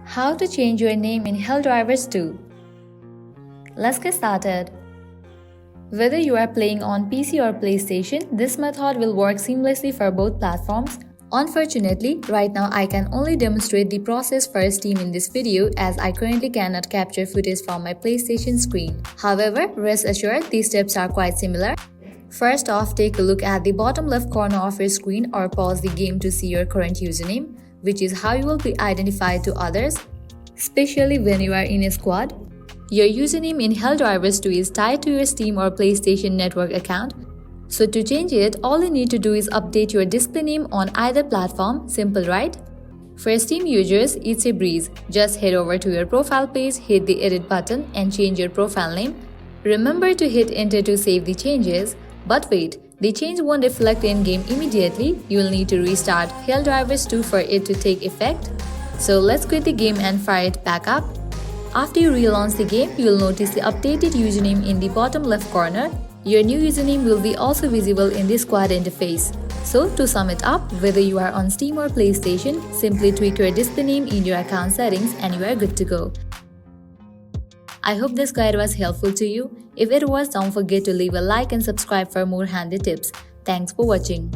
How to change your name in Helldivers 2. Let's get started. Whether you are playing on PC or PlayStation, this method will work seamlessly for both platforms. Unfortunately, right now I can only demonstrate the process for Steam in this video as I currently cannot capture footage from my PlayStation screen. However, rest assured, these steps are quite similar. First off, take a look at the bottom left corner of your screen or pause the game to see your current username, which is how you will be identified to others, especially when you are in a squad. Your username in Helldivers 2 is tied to your Steam or PlayStation Network account, so to change it, all you need to do is update your display name on either platform. Simple, right? For Steam users, it's a breeze. Just head over to your profile page, hit the edit button and change your profile name. Remember to hit enter to save the changes. But wait, the change won't reflect in-game immediately. You will need to restart Helldivers 2 for it to take effect. So let's quit the game and fire it back up. After you relaunch the game, you will notice the updated username in the bottom left corner. Your new username will be also visible in the squad interface. So to sum it up, whether you are on Steam or PlayStation, simply tweak your display name in your account settings and you are good to go. I hope this guide was helpful to you. If it was, don't forget to leave a like and subscribe for more handy tips. Thanks for watching.